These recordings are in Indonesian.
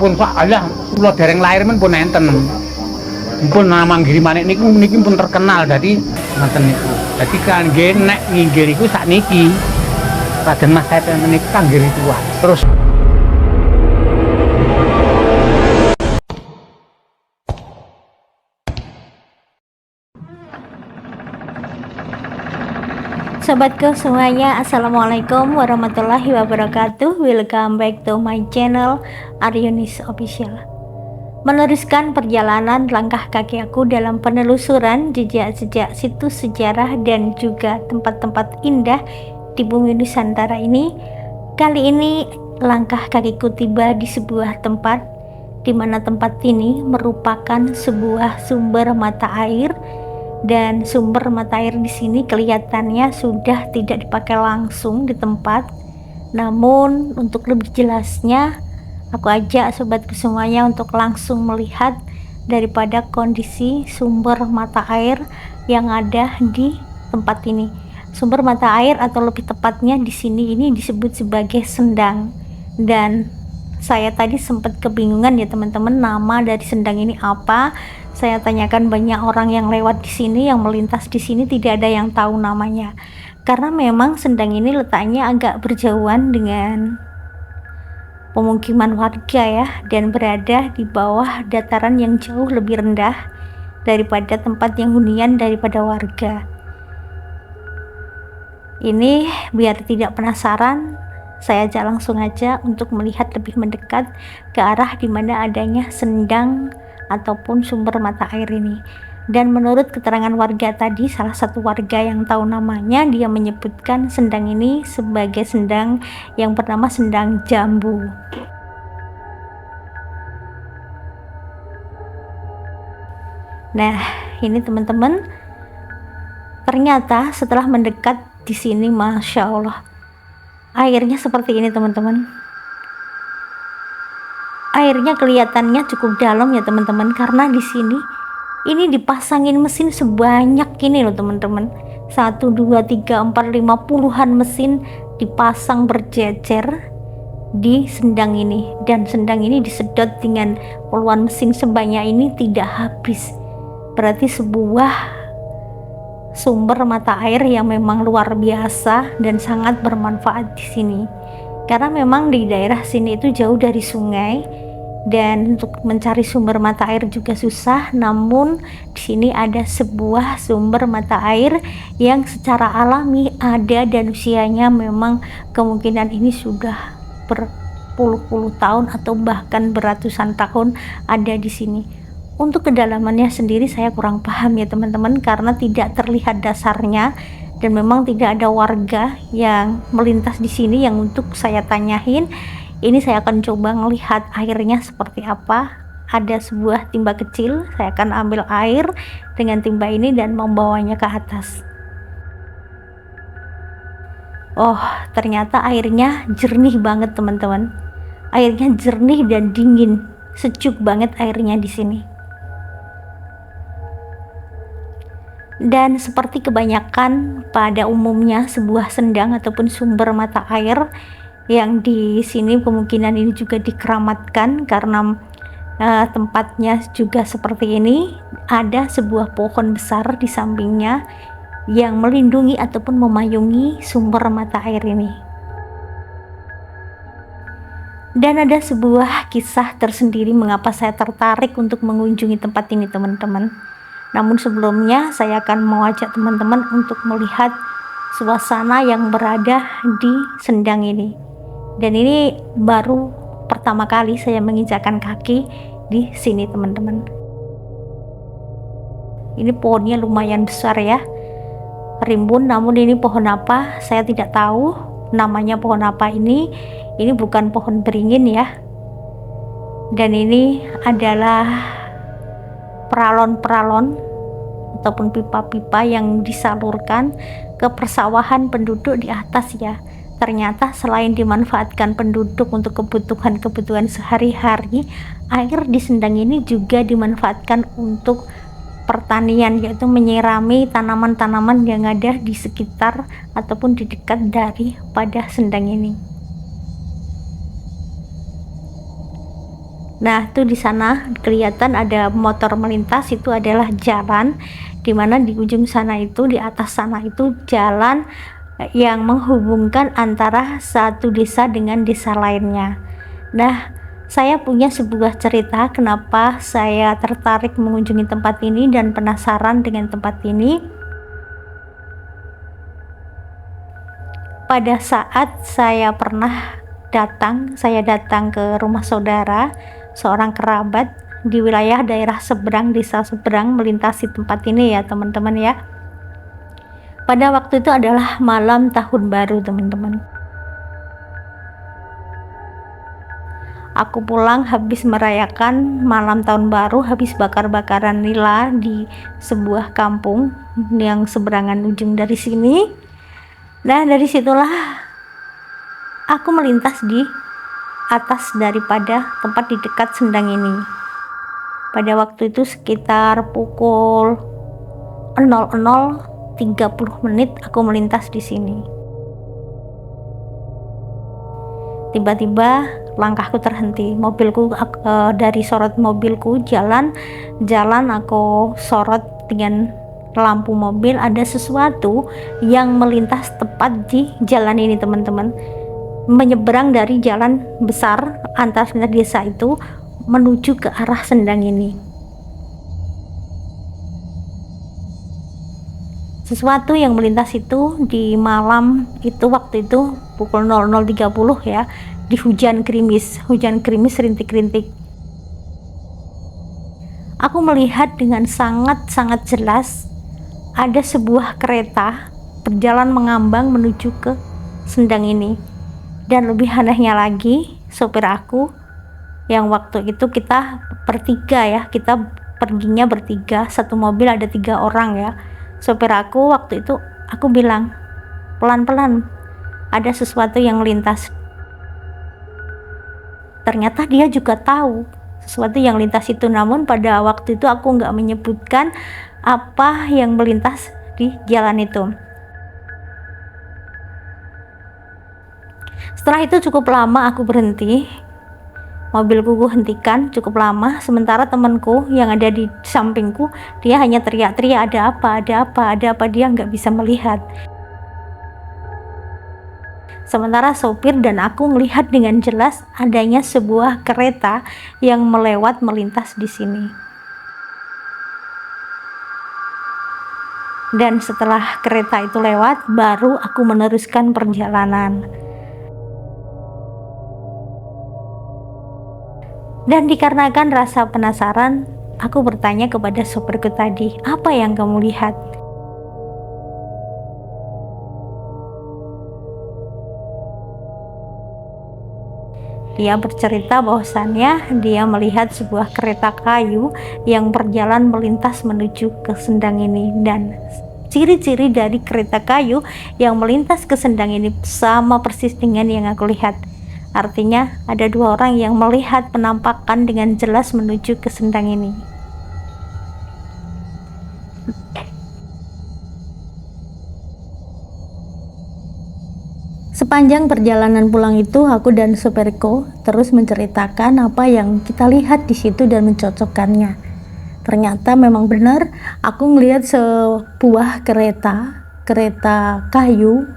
Pun alah kula dereng lahir men pun enten. Pun manggiri manik niki pun terkenal dadi ngoten niku. Dadi kangge nek nginggil iku sakniki. Raden Mas saya menika kangge ritual. Terus Sobatku semuanya, Assalamualaikum warahmatullahi wabarakatuh. Welcome back to my channel Aryunis Official. Meneruskan perjalanan langkah kaki aku dalam penelusuran jejak-jejak situs sejarah dan juga tempat-tempat indah di bumi Nusantara ini. Kali ini langkah kakiku tiba di sebuah tempat di mana tempat ini merupakan sebuah sumber mata air. Dan sumber mata air di sini kelihatannya sudah tidak dipakai langsung di tempat. Namun untuk lebih jelasnya, aku ajak sobatku semuanya untuk langsung melihat daripada kondisi sumber mata air yang ada di tempat ini. Sumber mata air atau lebih tepatnya di sini ini disebut sebagai sendang. Dan saya tadi sempat kebingungan ya teman-teman, nama dari sendang ini apa. Saya tanyakan banyak orang yang lewat di sini, yang melintas di sini, tidak ada yang tahu namanya. Karena memang sendang ini letaknya agak berjauhan dengan pemukiman warga ya, dan berada di bawah dataran yang jauh lebih rendah daripada tempat yang hunian daripada warga. Ini biar tidak penasaran, saya ajak langsung aja untuk melihat lebih mendekat ke arah dimana adanya sendang ataupun sumber mata air ini. Dan menurut keterangan warga tadi, salah satu warga yang tahu namanya, dia menyebutkan sendang ini sebagai sendang yang bernama Sendang Jambu. Nah, ini teman-teman, ternyata setelah mendekat di sini, Masya Allah, airnya seperti ini teman-teman. Airnya kelihatannya cukup dalam ya teman-teman, karena di sini ini dipasangin mesin sebanyak ini loh teman-teman. 1, 2, 3, 4, 5 puluhan mesin dipasang berjejer di sendang ini, dan sendang ini disedot dengan puluhan mesin sebanyak ini tidak habis. Berarti sebuah sumber mata air yang memang luar biasa dan sangat bermanfaat di sini. Karena memang di daerah sini itu jauh dari sungai dan untuk mencari sumber mata air juga susah. Namun di sini ada sebuah sumber mata air yang secara alami ada dan usianya memang kemungkinan ini sudah berpuluh-puluh tahun atau bahkan beratusan tahun ada di sini. Untuk kedalamannya sendiri saya kurang paham ya teman-teman, karena tidak terlihat dasarnya. Dan memang tidak ada warga yang melintas di sini yang untuk saya tanyain. Ini saya akan coba melihat airnya seperti apa. Ada sebuah timba kecil, saya akan ambil air dengan timba ini dan membawanya ke atas. Oh, ternyata airnya jernih banget teman-teman. Airnya jernih dan dingin, sejuk banget airnya di sini. Dan seperti kebanyakan pada umumnya sebuah sendang ataupun sumber mata air yang di sini kemungkinan ini juga dikeramatkan karena tempatnya juga seperti ini. Ada sebuah pohon besar di sampingnya yang melindungi ataupun memayungi sumber mata air ini. Dan ada sebuah kisah tersendiri mengapa saya tertarik untuk mengunjungi tempat ini teman-teman. Namun sebelumnya saya akan mengajak teman-teman untuk melihat suasana yang berada di sendang ini. Dan ini baru pertama kali saya menginjakkan kaki di sini teman-teman. Ini pohonnya lumayan besar ya, rimbun. Namun ini pohon apa saya tidak tahu namanya, pohon apa ini. Ini bukan pohon beringin ya. Dan ini adalah peralon-peralon ataupun pipa-pipa yang disalurkan ke persawahan penduduk di atas ya. Ternyata selain dimanfaatkan penduduk untuk kebutuhan-kebutuhan sehari-hari, air di sendang ini juga dimanfaatkan untuk pertanian, yaitu menyirami tanaman-tanaman yang ada di sekitar ataupun di dekat daripada sendang ini. Nah, tuh di sana kelihatan ada motor melintas, itu adalah jalan di mana di ujung sana itu, di atas sana itu jalan yang menghubungkan antara satu desa dengan desa lainnya. Nah, saya punya sebuah cerita kenapa saya tertarik mengunjungi tempat ini dan penasaran dengan tempat ini. Pada saat saya datang ke rumah saudara, seorang kerabat di wilayah daerah seberang, desa seberang melintasi tempat ini ya teman-teman ya. Pada waktu itu adalah malam tahun baru teman-teman. Aku pulang habis merayakan malam tahun baru, habis bakar-bakaran nila di sebuah kampung yang seberangan ujung dari sini. Nah, dari situlah aku melintas di atas daripada tempat di dekat sendang ini. Pada waktu itu sekitar pukul 00.30 menit aku melintas di sini. Tiba-tiba langkahku terhenti, dari sorot mobilku jalan aku sorot dengan lampu mobil, ada sesuatu yang melintas tepat di jalan ini teman-teman, menyeberang dari jalan besar antar desa itu menuju ke arah sendang ini. Sesuatu yang melintas itu di malam itu, waktu itu pukul 00.30 ya, di hujan gerimis rintik-rintik. Aku melihat dengan sangat-sangat jelas ada sebuah kereta berjalan mengambang menuju ke sendang ini. Dan lebih anehnya lagi, sopir aku yang waktu itu kita bertiga ya, kita perginya bertiga, satu mobil ada 3 orang ya. Sopir aku waktu itu, aku bilang pelan-pelan, ada sesuatu yang melintas. Ternyata dia juga tahu sesuatu yang lintas itu, namun pada waktu itu aku nggak menyebutkan apa yang melintas di jalan itu. Setelah itu cukup lama aku berhenti, mobilku hentikan cukup lama, sementara temanku yang ada di sampingku, dia hanya teriak-teriak, ada apa, dia nggak bisa melihat. Sementara sopir dan aku melihat dengan jelas adanya sebuah kereta yang melintas di sini. Dan setelah kereta itu lewat, baru aku meneruskan perjalanan. Dan dikarenakan rasa penasaran, aku bertanya kepada sopirku tadi, apa yang kamu lihat? Dia bercerita bahwasannya dia melihat sebuah kereta kayu yang berjalan melintas menuju ke sendang ini, dan ciri-ciri dari kereta kayu yang melintas ke sendang ini sama persis dengan yang aku lihat. Artinya ada 2 orang yang melihat penampakan dengan jelas menuju ke sendang ini. Sepanjang perjalanan pulang itu, aku dan sopirku terus menceritakan apa yang kita lihat di situ dan mencocokkannya. Ternyata memang benar, aku ngelihat sebuah kereta kayu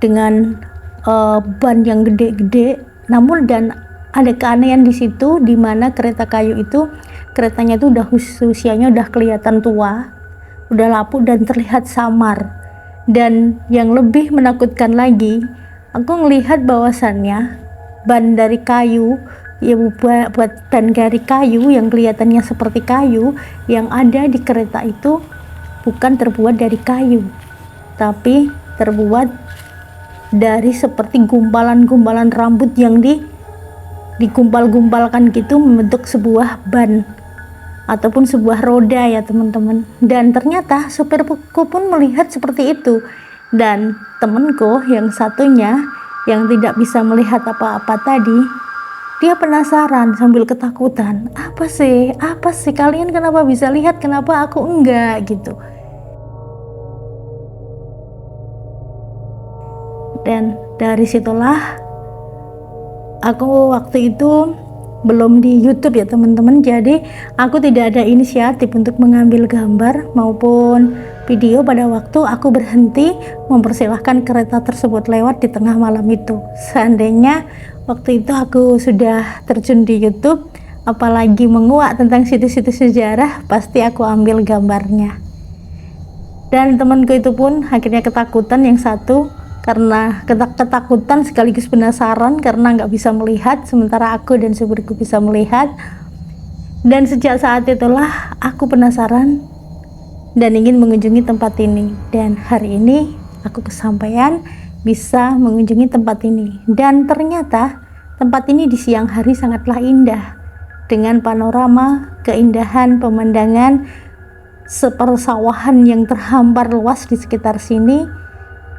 dengan ban yang gede-gede. Namun dan ada keanehan di situ, di mana kereta kayu itu, keretanya itu usianya udah kelihatan tua, udah lapuk dan terlihat samar. Dan yang lebih menakutkan lagi, aku melihat bahwasannya ban dari kayu, ya buat ban dari kayu yang kelihatannya seperti kayu, yang ada di kereta itu bukan terbuat dari kayu, tapi terbuat dari seperti gumpalan-gumpalan rambut yang digumpal-gumpalkan gitu, membentuk sebuah ban ataupun sebuah roda ya teman-teman. Dan ternyata supirku pun melihat seperti itu, dan temanku yang satunya yang tidak bisa melihat apa-apa tadi, dia penasaran sambil ketakutan, apa sih kalian kenapa bisa lihat, kenapa aku enggak gitu. Dan dari situlah aku waktu itu belum di YouTube ya teman-teman. Jadi aku tidak ada inisiatif untuk mengambil gambar maupun video pada waktu aku berhenti mempersilahkan kereta tersebut lewat di tengah malam itu. Seandainya waktu itu aku sudah terjun di YouTube, apalagi menguak tentang situs-situs sejarah, pasti aku ambil gambarnya. Dan temanku itu pun akhirnya ketakutan, yang satu karena ketakutan sekaligus penasaran karena nggak bisa melihat, sementara aku dan supirku bisa melihat. Dan sejak saat itulah aku penasaran dan ingin mengunjungi tempat ini, dan hari ini aku kesampaian bisa mengunjungi tempat ini. Dan ternyata tempat ini di siang hari sangatlah indah, dengan panorama keindahan pemandangan sepersawahan yang terhampar luas di sekitar sini,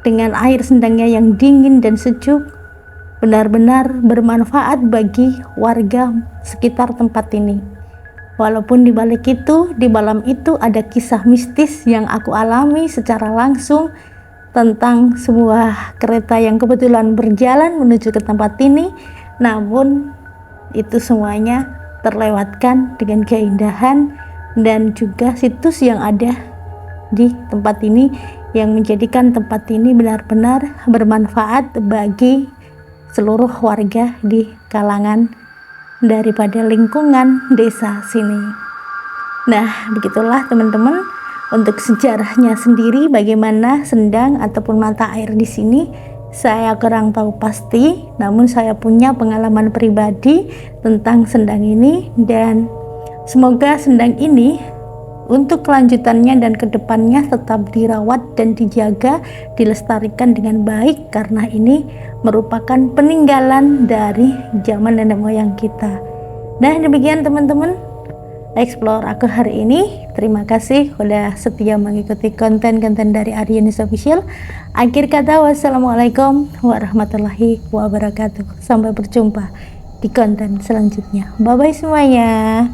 dengan air sendangnya yang dingin dan sejuk, benar-benar bermanfaat bagi warga sekitar tempat ini. Walaupun di balik itu, di malam itu ada kisah mistis yang aku alami secara langsung tentang sebuah kereta yang kebetulan berjalan menuju ke tempat ini, namun itu semuanya terlewatkan dengan keindahan dan juga situs yang ada di tempat ini, yang menjadikan tempat ini benar-benar bermanfaat bagi seluruh warga di kalangan daripada lingkungan desa sini. Nah, begitulah teman-teman untuk sejarahnya sendiri, bagaimana sendang ataupun mata air di sini. Saya kurang tahu pasti, namun saya punya pengalaman pribadi tentang sendang ini, dan semoga sendang ini untuk kelanjutannya dan kedepannya tetap dirawat dan dijaga, dilestarikan dengan baik, karena ini merupakan peninggalan dari zaman nenek moyang kita. Nah, demikian teman-teman explore aku hari ini. Terima kasih sudah setia mengikuti konten-konten dari Aryunis Official. Akhir kata, wassalamualaikum warahmatullahi wabarakatuh. Sampai berjumpa di konten selanjutnya. Bye bye semuanya.